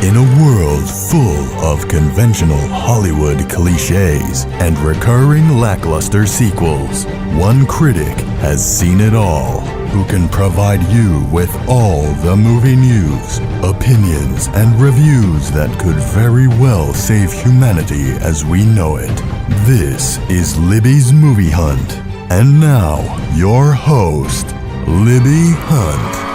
In a world full of conventional Hollywood cliches and recurring lackluster sequels, one critic has seen it all, who can provide you with all the movie news, opinions, and reviews that could very well save humanity as we know it. This is Libby's Movie Hunt. And now, your host, Libby Hunt.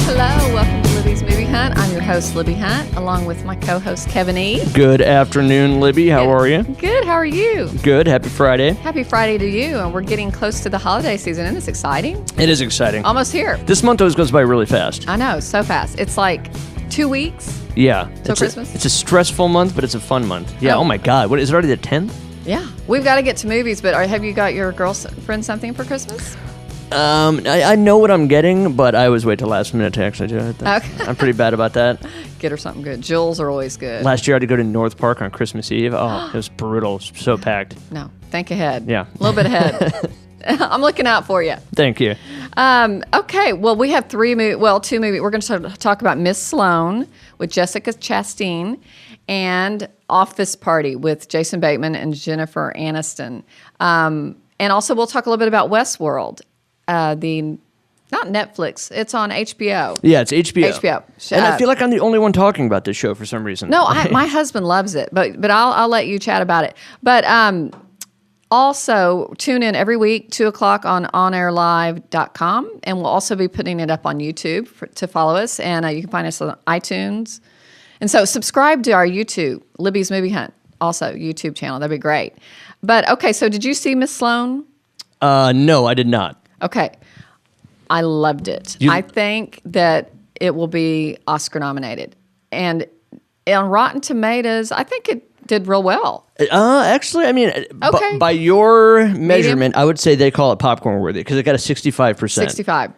Hello, welcome to Libby's Movie Hunt. I'm your host, Libby Hunt, along with my co-host, Kevin E. Good afternoon, Libby. How are you? Good. How are you? Good. Happy Friday. Happy Friday to you. And we're getting close to the holiday season. Isn't this exciting? It is exciting. Almost here. This month always goes by really fast. I know, so fast. It's like 2 weeks. Yeah. Till Christmas? It's a stressful month, but it's a fun month. Yeah. Oh my God. What is it already the 10th? Yeah. We've got to get to movies, but have you got your girlfriend something for Christmas? I know what I'm getting, but I always wait till last minute to actually do it. Okay. I'm pretty bad about that. Get her something good. Jewels are always good. Last year I had to go to North Park on Christmas Eve. Oh, it was brutal. It was so packed. No. Think ahead. Yeah. A little bit ahead. I'm looking out for you. Thank you. Okay, well, we have two movies. We're going to talk about Miss Sloane with Jessica Chastain and Office Party with Jason Bateman and Jennifer Aniston. And also we'll talk a little bit about Westworld. Not Netflix, it's on HBO. Yeah, it's HBO. HBO. And I feel like I'm the only one talking about this show for some reason. No, my husband loves it, but I'll let you chat about it. But also, tune in every week, 2 o'clock on onairlive.com, and we'll also be putting it up on YouTube to follow us, and you can find us on iTunes. And so subscribe to our YouTube, Libby's Movie Hunt, also YouTube channel. That'd be great. But, okay, so did you see Miss Sloane? No, I did not. Okay. I loved it. I think that it will be Oscar nominated. And on Rotten Tomatoes, I think it did real well. Actually, I mean, okay. by your measurement, I would say they call it popcorn worthy because it got a 65%. 65.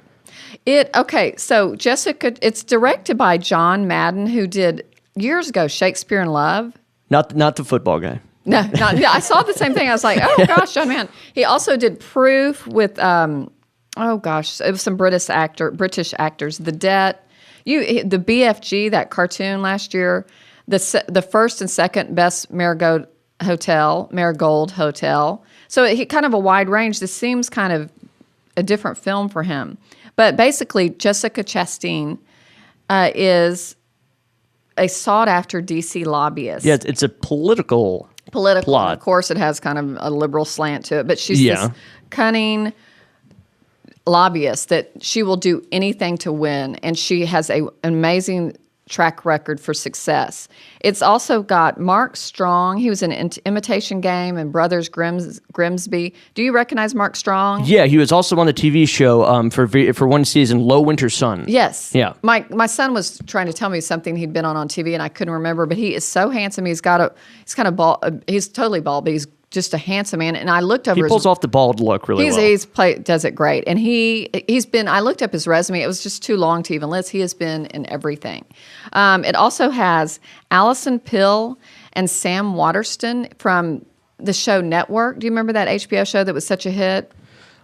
Okay, so Jessica, it's directed by John Madden, who did years ago Shakespeare in Love. Not the football guy. No, I saw the same thing. I was like, oh gosh, John Madden. He also did Proof with, it was some British actors. The Debt, the BFG, that cartoon last year, the first and second best Marigold Hotel. So he kind of a wide range. This seems kind of a different film for him. But basically, Jessica Chastain is a sought-after D.C. lobbyist. Yeah, it's a political plot. Of course, it has kind of a liberal slant to it. But she's this cunning lobbyist that she will do anything to win. And she has an amazing track record for success. It's also got Mark Strong. He was in Imitation Game and Brothers Grimsby. Do you recognize Mark Strong? Yeah, he was also on the TV show for one season, Low Winter Sun. Yes. Yeah. My son was trying to tell me something he'd been on TV and I couldn't remember. But he is so handsome. He's kind of bald. He's totally bald, but he's just a handsome man. And I looked over. He pulls off the bald look really well. Does it great. And he's been. I looked up his resume. It was just too long to even list. He has been in everything. It also has Allison Pill and Sam Waterston from the show Network. Do you remember that HBO show that was such a hit?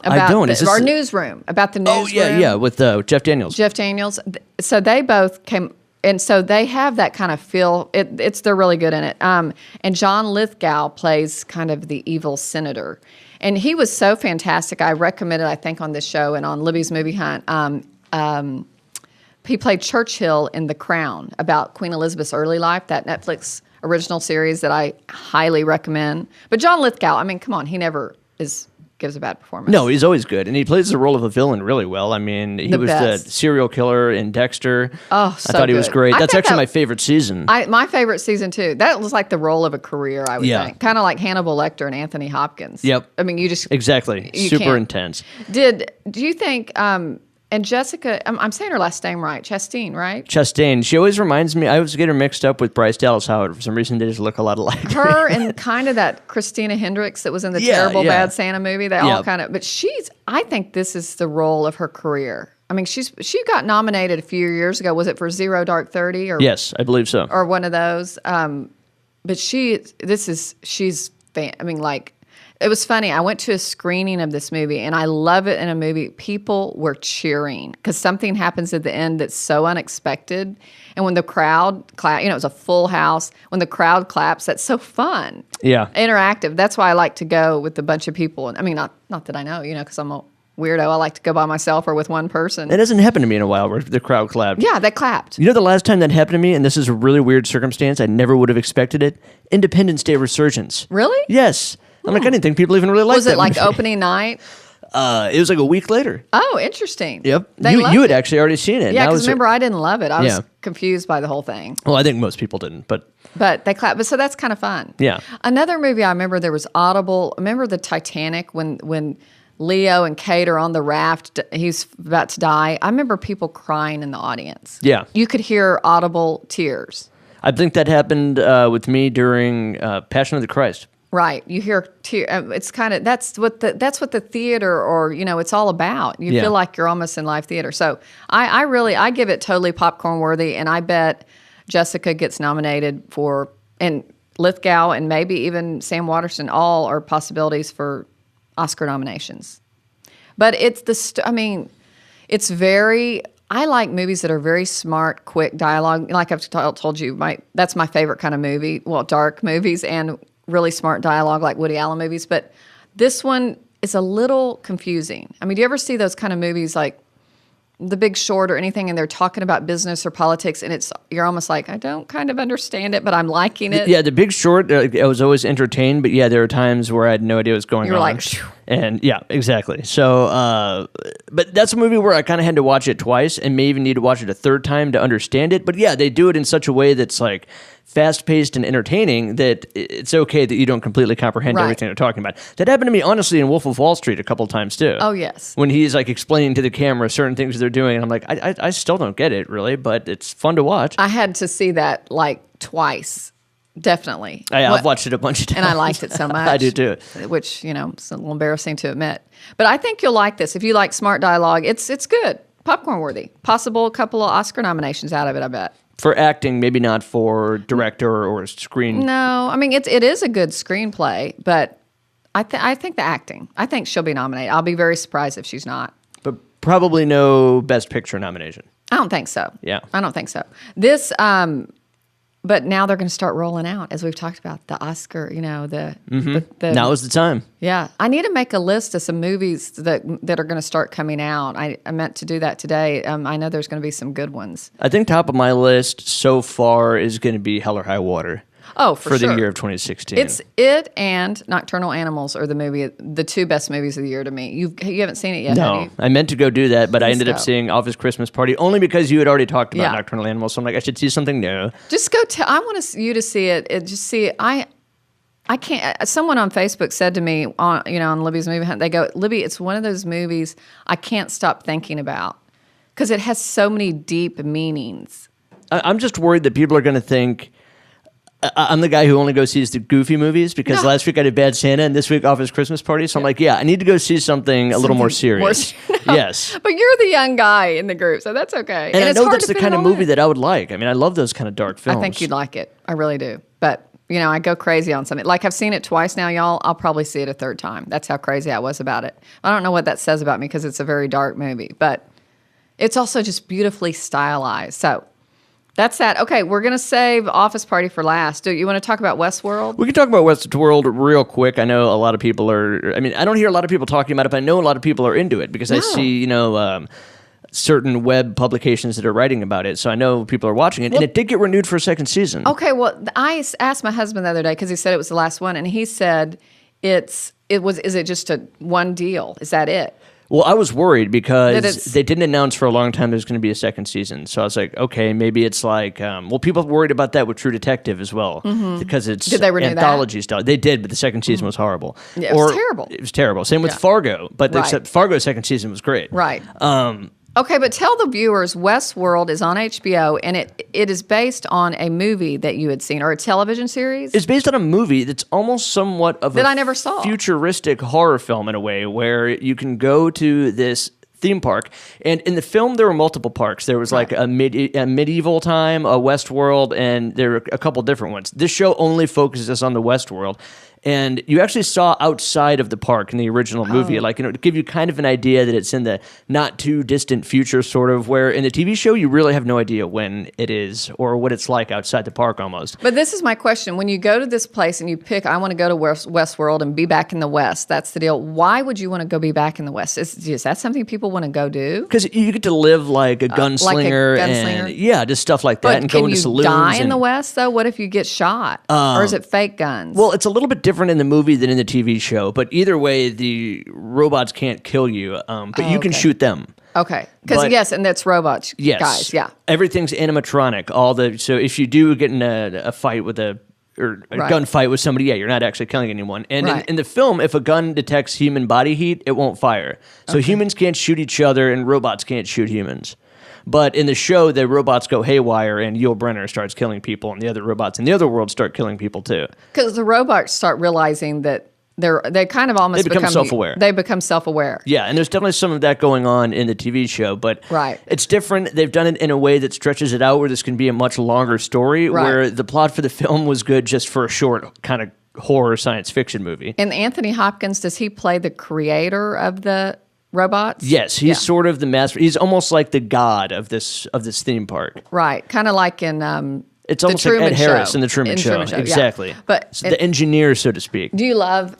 I don't. Our newsroom. About the newsroom. Oh yeah, with Jeff Daniels. Jeff Daniels. So they both came. And so they have that kind of feel. They're really good in it. And John Lithgow plays kind of the evil senator. And he was so fantastic. I recommended, I think, on this show and on Libby's Movie Hunt. He played Churchill in The Crown about Queen Elizabeth's early life, that Netflix original series that I highly recommend. But John Lithgow, I mean, come on, he never gives a bad performance. No, he's always good. And he plays the role of a villain really well. I mean, he was the serial killer in Dexter. Oh, so I thought he was great. That's actually my favorite season. My favorite season, too. That was like the role of a career, I would think. Kind of like Hannibal Lecter and Anthony Hopkins. Yep. I mean, you just... Exactly. Super intense. Do you think... and Jessica, I'm saying her last name right, Chastain, right? Chastain. She always reminds me, I always get her mixed up with Bryce Dallas Howard. For some reason, they just look a lot alike. Her and kind of that Christina Hendricks that was in the terrible Bad Santa movie. They all kind of, but I think this is the role of her career. I mean, she got nominated a few years ago. Was it for Zero Dark 30? Yes, I believe so. Or one of those. But she's, I mean, like, It was funny. I went to a screening of this movie, and I love it in a movie. People were cheering because something happens at the end that's so unexpected. And when the crowd clap, it was a full house. When the crowd claps, that's so fun. Yeah. Interactive. That's why I like to go with a bunch of people. I mean, not that I know, because I'm a weirdo. I like to go by myself or with one person. It hasn't happened to me in a while where the crowd clapped. Yeah, they clapped. You know the last time that happened to me, and this is a really weird circumstance, I never would have expected it? Independence Day Resurgence. Really? Yes. I'm like, I didn't think people even really liked that. Was it like movie. opening night? It was like a week later. Oh, interesting. Yep. You You had actually already seen it. Yeah, because remember, I didn't love it. I was Yeah. confused by the whole thing. Well, I think most people didn't, but they clapped. But so that's kind of fun. Yeah. Another movie I remember, there was Audible. Remember the Titanic when Leo and Kate are on the raft. He's about to die. I remember people crying in the audience. Yeah. You could hear audible tears. I think that happened with me during Passion of the Christ. Right. You hear tears. It's kind of that's what the theater or it's all about. You feel like you're almost in live theater. So I give it totally popcorn worthy, and I bet Jessica gets nominated for, and Lithgow and maybe even Sam Waterston, all are possibilities for Oscar nominations. But it's very, I like movies that are very smart, quick dialogue. Like I've told you, that's my favorite kind of movie. Well, dark movies and really smart dialogue like Woody Allen movies. But this one is a little confusing. I mean, do you ever see those kind of movies like The Big Short or anything, and they're talking about business or politics, and you're almost like, I don't kind of understand it, but I'm liking it. Yeah, The Big Short, I was always entertained, but yeah, there were times where I had no idea what was going on. You're like, phew. And yeah, exactly. So, but that's a movie where I kind of had to watch it twice and may even need to watch it a third time to understand it. But yeah, they do it in such a way that's like fast-paced and entertaining that it's okay that you don't completely comprehend everything they're talking about. That happened to me, honestly, in Wolf of Wall Street a couple times, too. Oh, yes. When he's, like, explaining to the camera certain things they're doing, and I'm like, I still don't get it, really, but it's fun to watch. I had to see that, like, twice. Definitely. Yeah, I've watched it a bunch of times. And I liked it so much. I do, too. Which, it's a little embarrassing to admit. But I think you'll like this. If you like smart dialogue, it's good. Popcorn worthy. Possible a couple of Oscar nominations out of it, I bet. For acting, maybe not for director or screen. No, I mean it is a good screenplay, but I think the acting. I think she'll be nominated. I'll be very surprised if she's not. But probably no Best Picture nomination. I don't think so. Yeah, I don't think so. This, but now they're going to start rolling out, as we've talked about, the Oscar. The now is the time. Yeah, I need to make a list of some movies that are going to start coming out. I meant to do that today. I know there's going to be some good ones. I think top of my list so far is going to be Hell or High Water. Oh, for the year of 2016. It's it and Nocturnal Animals are the two best movies of the year to me. You haven't seen it yet, have No, you? I meant to go do that, but I ended up seeing Office Christmas Party only because you had already talked about Yeah. Nocturnal Animals. So I'm like, I should see something new. Just go. I want you to see it. Just see it. I can't. Someone on Facebook said to me on Libby's Movie Hunt, they go, Libby, it's one of those movies I can't stop thinking about because it has so many deep meanings. I'm just worried that people are going to think I'm the guy who only goes sees the goofy movies because last week I did Bad Santa and this week Office Christmas Party. So I'm like, I need to go see something a little more serious. Yes. But you're the young guy in the group, so that's okay. And I know that's the kind of movie that I would like. I mean, I love those kind of dark films. I think you'd like it. I really do. But, I go crazy on something. Like, I've seen it twice now, y'all. I'll probably see it a third time. That's how crazy I was about it. I don't know what that says about me because it's a very dark movie. But it's also just beautifully stylized. So that's that. Okay, we're going to save Office Party for last. Do you want to talk about Westworld? We can talk about Westworld real quick. I know a lot of people I don't hear a lot of people talking about it, but I know a lot of people are into it because I see, certain web publications that are writing about it. So I know people are watching it, and it did get renewed for a second season. Okay, well, I asked my husband the other day because he said it was the last one, and he said is it just a one deal? Is that it? Well, I was worried because they didn't announce for a long time there's going to be a second season. So I was like, okay, maybe it's like, people worried about that with True Detective as well because it's did they renew anthology style. They did, but the second season was horrible. Yeah, it was terrible. It was terrible. Same with Fargo, but except Fargo's second season was great. Right. Okay, but tell the viewers, Westworld is on HBO, and it is based on a movie that you had seen, or a television series? It's based on a movie that's almost somewhat of I never saw. Futuristic horror film in a way, where you can go to this theme park, and in the film there were multiple parks. There was like a medieval time, a Westworld, and there were a couple different ones. This show only focuses on the Westworld. And you actually saw outside of the park in the original movie, like, to give you kind of an idea that it's in the not too distant future, sort of, where in the TV show, you really have no idea when it is or what it's like outside the park almost. But this is my question. When you go to this place and you pick, I want to go to Westworld and be back in the West, that's the deal. Why would you want to go be back in the West? Is that something people want to go do? Because you get to live like a gunslinger, and just stuff like that, and go into saloons. Can you die in the West, though? What if you get shot? Or is it fake guns? Well, it's a little bit different in the movie than in the TV show, but either way, the robots can't kill you, but you can shoot them. Okay, because yes, and that's robots, yes, guys, yeah. Everything's animatronic. So if you do get in a fight with a gunfight with somebody, you're not actually killing anyone. And in the film, if a gun detects human body heat, it won't fire. So humans can't shoot each other, and robots can't shoot humans. But in the show, the robots go haywire, and Yul Brynner starts killing people, and the other robots in the other world start killing people too. Because the robots start realizing that they kind of almost become self-aware. They become self-aware. Yeah, and there's definitely some of that going on in the TV show, but it's different. They've done it in a way that stretches it out, where this can be a much longer story, where the plot for the film was good just for a short kind of horror science fiction movie. And Anthony Hopkins, does he play the creator of the robots? Yes, he's sort of the master. He's almost like the god of this theme park. Right, kind of like in it's almost like Ed Harris in the Truman Show. Exactly. Yeah. But the engineer, so to speak. Do you love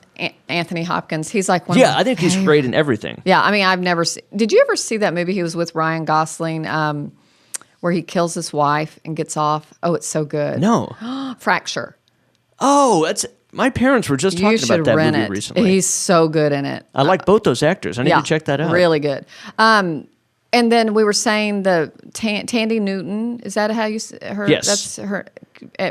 Anthony Hopkins? He's like one. Yeah, I think he's great in everything. Yeah, I mean, I've never seen. Did you ever see that movie? He was with Ryan Gosling, where he kills his wife and gets off. Oh, it's so good. No. Fracture. Oh, that's. My parents were just talking about that movie recently. He's so good in it. I like both those actors. I need to check that out. Really good. And then we were saying the Tandy Newton. Is that how you her? Yes, that's her.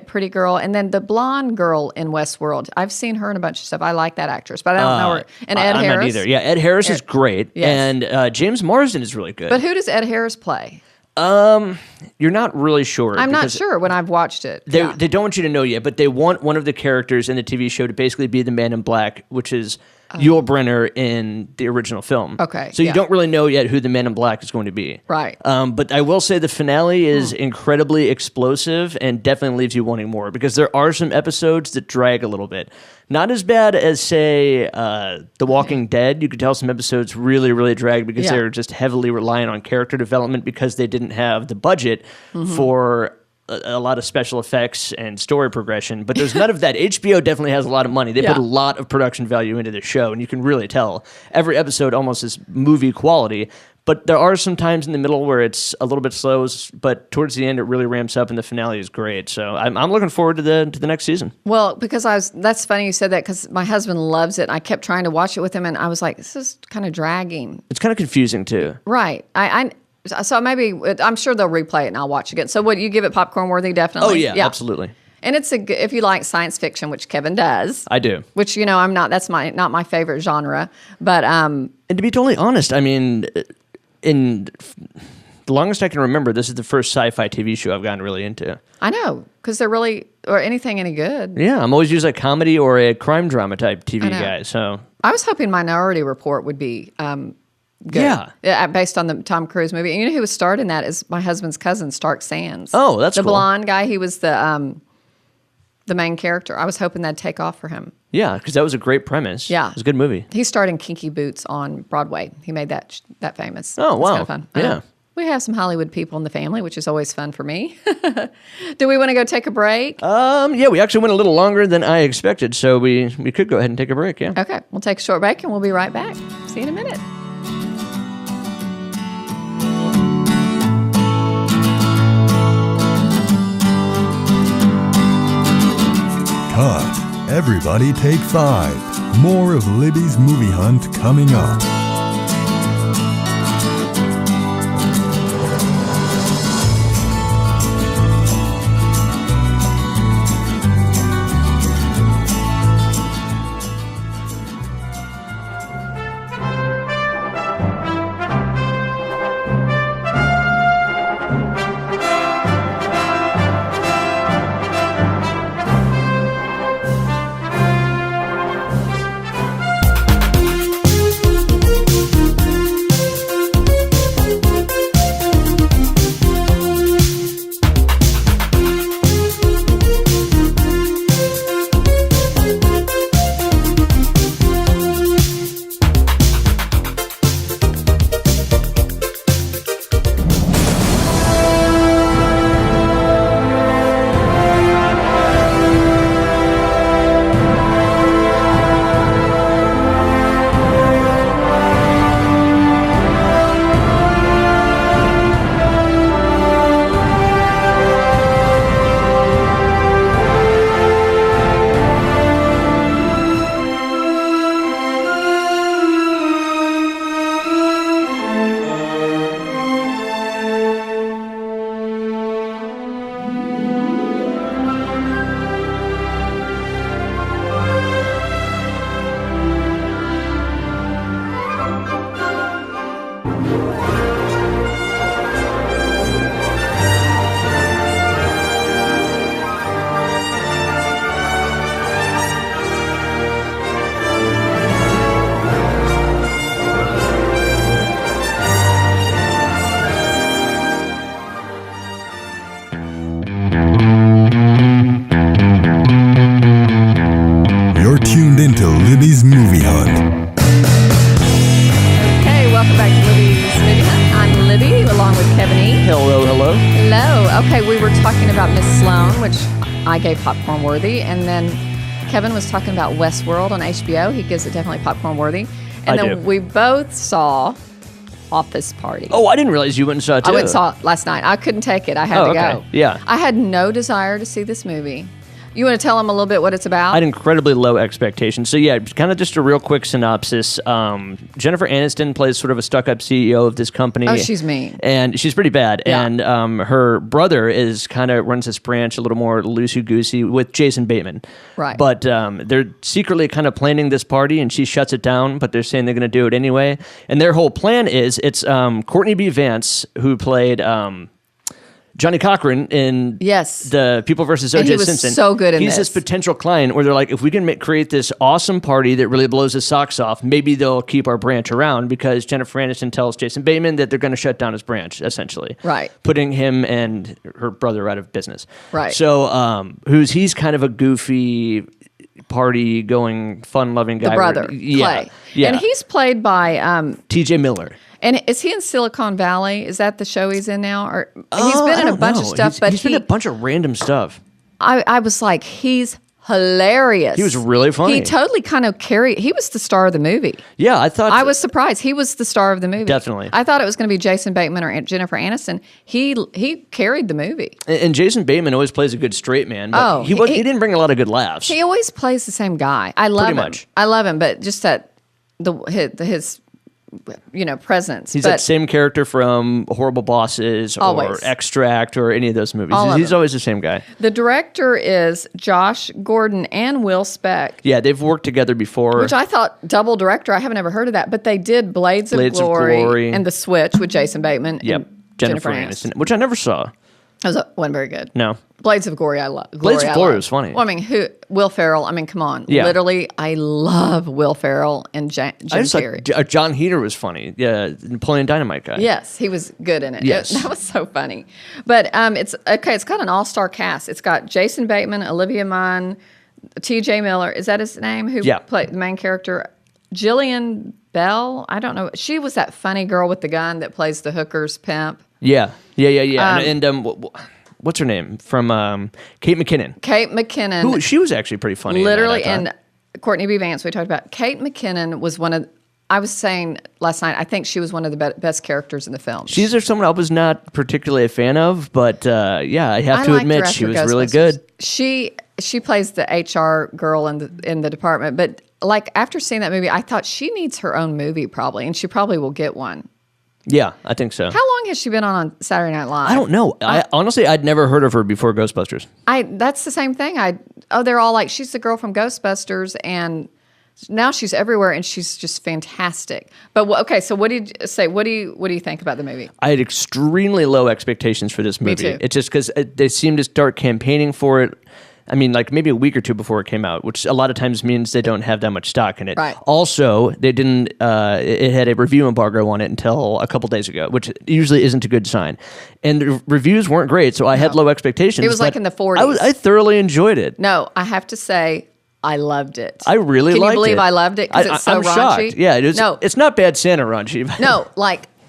Pretty girl. And then the blonde girl in Westworld. I've seen her in a bunch of stuff. I like that actress, but I don't know her. And Ed Harris. I'm not either. Yeah, Ed Harris is great, and James Marsden is really good. But who does Ed Harris play? You're not really sure. I'm not sure when I've watched it. They don't want you to know yet, but they want one of the characters in the TV show to basically be the Man in Black, which is Yul Brynner in the original film. Okay. So you don't really know yet who the Man in Black is going to be. Right. But I will say the finale is incredibly explosive and definitely leaves you wanting more, because there are some episodes that drag a little bit. Not as bad as, say, The Walking Dead. You could tell some episodes really, really drag because they're just heavily reliant on character development because they didn't have the budget for a lot of special effects and story progression. But there's none of that. HBO definitely has a lot of money. They put a lot of production value into the show, and you can really tell. Every episode almost is movie quality. But there are some times in the middle where it's a little bit slow, but towards the end it really ramps up, and the finale is great. So I'm looking forward to the next season. Well, because that's funny you said that, because my husband loves it, and I kept trying to watch it with him, and I was like, this is kind of dragging. It's kind of confusing too. Right. So maybe I'm sure they'll replay it and I'll watch again. So what, you give it popcorn worthy? Definitely. Oh yeah, absolutely. And it's if you like science fiction, which Kevin does. I do. Which I'm not. That's not my favorite genre. But and to be totally honest, I mean, in the longest I can remember, this is the first sci-fi TV show I've gotten really into. I know, because they're really, or anything any good. Yeah, I'm always usually a comedy or a crime drama type TV guy. So I was hoping Minority Report would be good. Yeah, based on the Tom Cruise movie. And you know who was starred in that is my husband's cousin, Stark Sands. Oh, that's the cool. blonde guy. He was the main character. I was hoping that'd take off for him. Yeah, because that was a great premise. Yeah, it was a good movie. He starred in Kinky Boots on Broadway. He made that famous. Oh, wow. Kind of fun. Yeah. We have some Hollywood people in the family, which is always fun for me. Do we want to go take a break? Yeah, we actually went a little longer than I expected, so we could go ahead and take a break, yeah. Okay, we'll take a short break and we'll be right back. See you in a minute. Cut. Everybody take 5. More of Libby's Movie Hunt coming up. movie hunt. Okay, welcome back to Libby's Movie Hunt. I'm Libby, along with Kevin E. Hello. Hello. Okay, we were talking about Miss Sloane, which I gave popcorn worthy, and then Kevin was talking about Westworld on HBO. He gives it definitely popcorn worthy. And then we both saw Office Party. Oh, I didn't realize you went and saw it too. I went and saw it last night. I couldn't take it. I had to go. Yeah. I had no desire to see this movie. You want to tell them a little bit what it's about? I had incredibly low expectations. So yeah, kind of just a real quick synopsis. Jennifer Aniston plays sort of a stuck-up CEO of this company. Oh, she's mean. And she's pretty bad. Yeah. And her brother is kind of runs this branch a little more loosey-goosey with Jason Bateman. Right. But they're secretly kind of planning this party, and she shuts it down, but they're saying they're going to do it anyway. And their whole plan is, it's Courtney B. Vance, who played... Johnny Cochran in the People vs. O.J. And he was Simpson. so good in He's this potential client where they're like, if we can create this awesome party that really blows his socks off, maybe they'll keep our branch around, because Jennifer Aniston tells Jason Bateman that they're going to shut down his branch, essentially. Right. Putting him and her brother out of business. Right. So he's kind of a goofy, party-going, fun-loving guy. The brother, Clay. Yeah. And he's played by... T.J. Miller. And is he in Silicon Valley? Is that the show he's in now? Or he's been in a bunch of stuff, but he's been in a bunch of random stuff. I was like, he's hilarious. He was really funny. He totally kind of carried. He was the star of the movie. Yeah, I thought. I was surprised. He was the star of the movie. Definitely. I thought it was going to be Jason Bateman or Jennifer Aniston. He carried the movie. And Jason Bateman always plays a good straight man. But he didn't bring a lot of good laughs. He always plays the same guy. I love him. I love him, but just that his presence. He's that same character from Horrible Bosses or Extract or any of those movies. He's always the same guy. The director is Josh Gordon and Will Speck. Yeah, they've worked together before. Which I thought, double director, I haven't ever heard of that, but they did Blades of Glory and The Switch with Jason Bateman and Jennifer Aniston. Which I never saw. Wasn't very good. No. Blades of Glory, I love. Blades of Glory was funny. Well, I mean, Will Ferrell, come on. Yeah. Literally, I love Will Ferrell and Jim Carrey. John Heder was funny. Yeah, Napoleon Dynamite guy. Yes, he was good in it. Yes. That was so funny. But it's got an all-star cast. It's got Jason Bateman, Olivia Munn, T.J. Miller. Is that his name? Who played the main character? Jillian Bell? I don't know. She was that funny girl with the gun that plays the hooker's pimp. Yeah. What's her name from Kate McKinnon? Kate McKinnon. She was actually pretty funny. Literally, and Courtney B. Vance. We talked about Kate McKinnon was one of. I was saying last night, I think she was one of the best characters in the film. She's someone I was not particularly a fan of, but I have to admit she was really good. She plays the HR girl in the department, but after seeing that movie, I thought she needs her own movie probably, and she probably will get one. Yeah, I think so. How long has she been on Saturday Night Live? I don't know. Honestly, I'd never heard of her before Ghostbusters. That's the same thing. They're all like, she's the girl from Ghostbusters, and now she's everywhere, and she's just fantastic. But okay, so what did you say? What do you think about the movie? I had extremely low expectations for this movie. Me too. It's just because they seemed to start campaigning for it. I mean, maybe a week or two before it came out, which a lot of times means they don't have that much stock in it. Right. Also, they didn't. It had a review embargo on it until a couple days ago, which usually isn't a good sign. And the reviews weren't great, so I had low expectations. It was in the 40s. I thoroughly enjoyed it. No, I have to say, I loved it. I really liked it. Can you believe I loved it? Because it's so I'm raunchy. Shocked. Yeah, it's not bad Santa raunchy. No,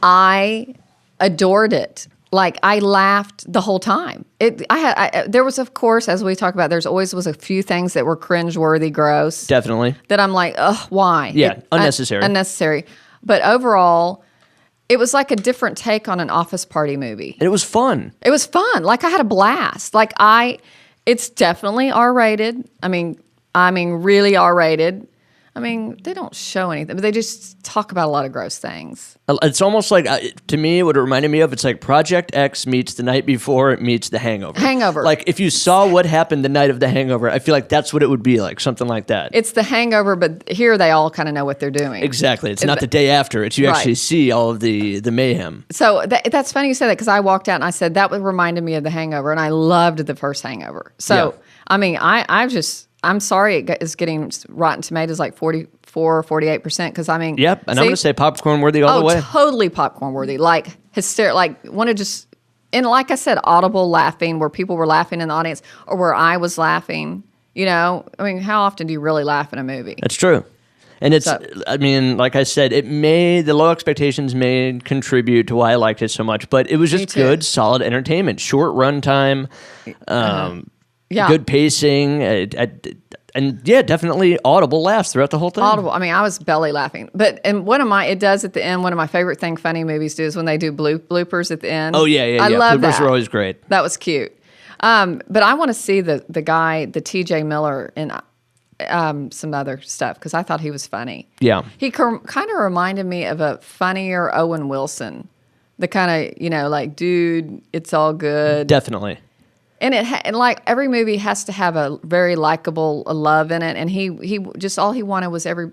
I adored it. I laughed the whole time. There was, of course, as we talk about, there's always was a few things that were cringeworthy, gross. Definitely. That I'm like, ugh, why? Yeah, unnecessary. Unnecessary. But overall, it was like a different take on an Office Party movie. And it was fun. It was fun. I had a blast. It's definitely R-rated. I mean, really R-rated. They don't show anything, but they just talk about a lot of gross things. It's almost like, to me, what it reminded me of, it's like Project X meets The Night Before it meets The Hangover. If you saw what happened the night of The Hangover, I feel like that's what it would be like, something like that. It's The Hangover, but here they all kind of know what they're doing. Exactly. It's not the day after. It's you actually see all of the mayhem. So that's funny you say that, because I walked out and I said, that reminded me of The Hangover, and I loved the first Hangover. So, yeah. I'm sorry it's getting Rotten Tomatoes 44 or 48%, because Yep, and I'm going to say popcorn worthy all the way. Totally popcorn worthy. Hysterical. Want to just, and like I said, audible laughing, where people were laughing in the audience, or where I was laughing. How often do you really laugh in a movie? That's true. And it's, So- I mean, like I said, the low expectations may contribute to why I liked it so much, but it was just too. good, solid entertainment. Short runtime, Yeah. good pacing, and yeah, definitely audible laughs throughout the whole thing. Audible. I mean, I was belly laughing. But and it does at the end. One of my favorite funny movies do is when they do bloopers at the end. Oh yeah. I love Bloopers that. are always great. That was cute. But I want to see the guy, the T.J. Miller, in some other stuff because I thought he was funny. Yeah. He kind of reminded me of a funnier Owen Wilson. The kind of, like, dude, it's all good. Definitely. And and like every movie has to have a very likable love in it. And he just all he wanted was to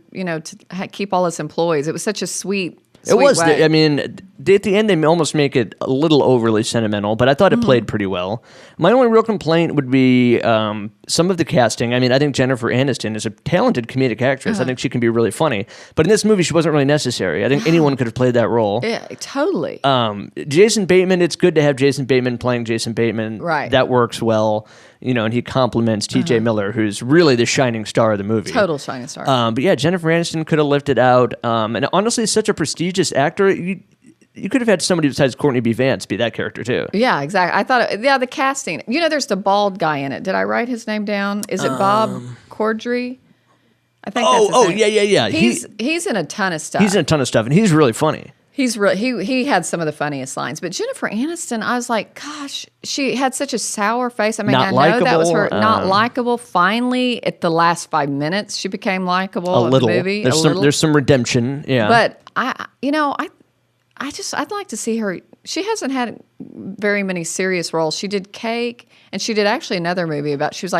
keep all his employees. It was such a sweet way. I mean, at the end, they almost make it a little overly sentimental, but I thought it played pretty well. My only real complaint would be some of the casting. I mean, I think Jennifer Aniston is a talented comedic actress. I think she can be really funny. But in this movie, she wasn't really necessary. I think anyone could have played that role. Yeah, totally. Jason Bateman, it's good to have Jason Bateman playing Jason Bateman. Right. That works well. And he compliments T.J. Miller, who's really the shining star of the movie. Total shining star. But yeah, Jennifer Aniston could have lifted out. And honestly, such a prestigious actor. You could have had somebody besides Courtney B. Vance be that character too. Yeah, exactly. I thought, the casting. There's the bald guy in it. Did I write his name down? Is it Bob Cordry? I think that's his name. Yeah. He's in a ton of stuff. He's in a ton of stuff, and he's really funny. He's he had some of the funniest lines. But Jennifer Aniston, I was like, gosh, she had such a sour face. I mean, Not I know that was her likable, not likable. Finally, at the last 5 minutes, she became likable A in little. the movie. There's some redemption. Yeah. But I'd like to see her. She hasn't had very many serious roles. She did Cake, and she did actually another movie she was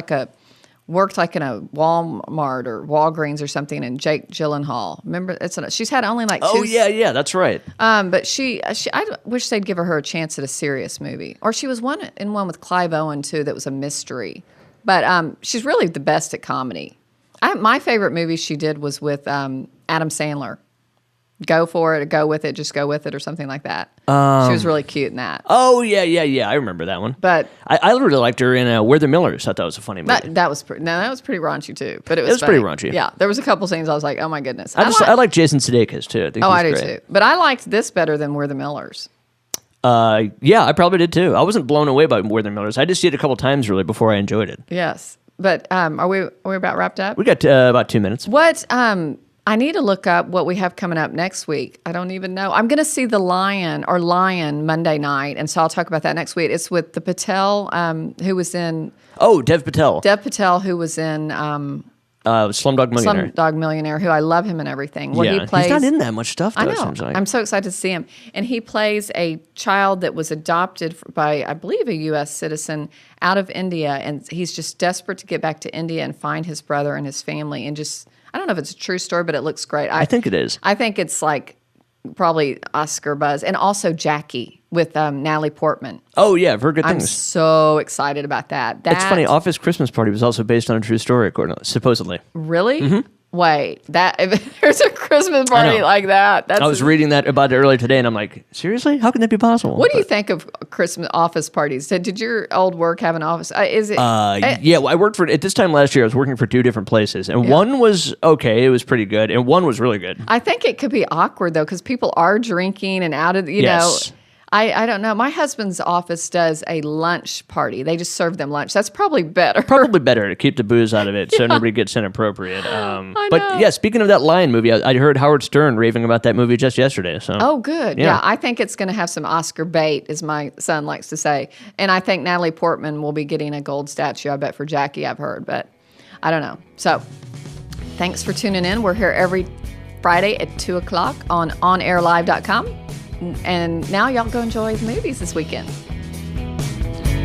worked like in a Walmart or Walgreens or something, and Jake Gyllenhaal. Remember, she's had only like two. Oh yeah, that's right. But I wish they'd give her a chance at a serious movie. Or she was in one with Clive Owen too that was a mystery. But she's really the best at comedy. My favorite movie she did was with Adam Sandler. Go for it, or go with it, just go with it, or something like that. She was really cute in that. Oh yeah. I remember that one. But I really liked her in We're the Millers. I thought that was a funny movie. that was pretty raunchy too. But it was pretty funny. raunchy. Yeah, there was a couple scenes I was like, oh my goodness. I like Jason Sudeikis too. I think I he's do great. too. But I liked this better than We're the Millers. Yeah, I probably did too. I wasn't blown away by We're the Millers. I just see it a couple times really before I enjoyed it. Yes, but are we about wrapped up? We got about 2 minutes. What I need to look up what we have coming up next week. I don't even know. I'm going to see The Lion Monday night, and so I'll talk about that next week. It's with the Patel, who was in... Oh, Dev Patel. Dev Patel, who was in... Slumdog Millionaire. Slumdog Millionaire, who I love him and everything. Well, yeah, he plays, he's not in that much stuff, though, I know. it seems like. I'm so excited to see him. And he plays a child that was adopted by, I believe, a U.S. citizen out of India, and he's just desperate to get back to India and find his brother and his family, and just... I don't know if it's a true story, but it looks great. I think it is. I think it's like probably Oscar buzz. And also Jackie with Natalie Portman. Oh, yeah, I've heard good I'm things. so excited about that. It's funny, Office Christmas Party was also based on a true story, supposedly. Really? Mm-hmm. Wait, if there's a Christmas party like that. I was reading that about it earlier today, and I'm like, seriously? How can that be possible? What do you think of Christmas office parties? Did your old work have an office? Is it? Yeah, well, I worked at this time last year, I was working for 2 different places, and one was okay, it was pretty good, and one was really good. I think it could be awkward, though, because people are drinking and out of, you know. I don't know. My husband's office does a lunch party. They just serve them lunch. That's probably better. Probably better to keep the booze out of it so nobody gets inappropriate. I but know. yeah, speaking of that Lion movie, I heard Howard Stern raving about that movie just yesterday. So. Oh, good. Yeah, I think it's going to have some Oscar bait, as my son likes to say. And I think Natalie Portman will be getting a gold statue, I bet, for Jackie, I've heard. But I don't know. So thanks for tuning in. We're here every Friday at 2 o'clock on onairlive.com. And now y'all go enjoy the movies this weekend.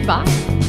Bye.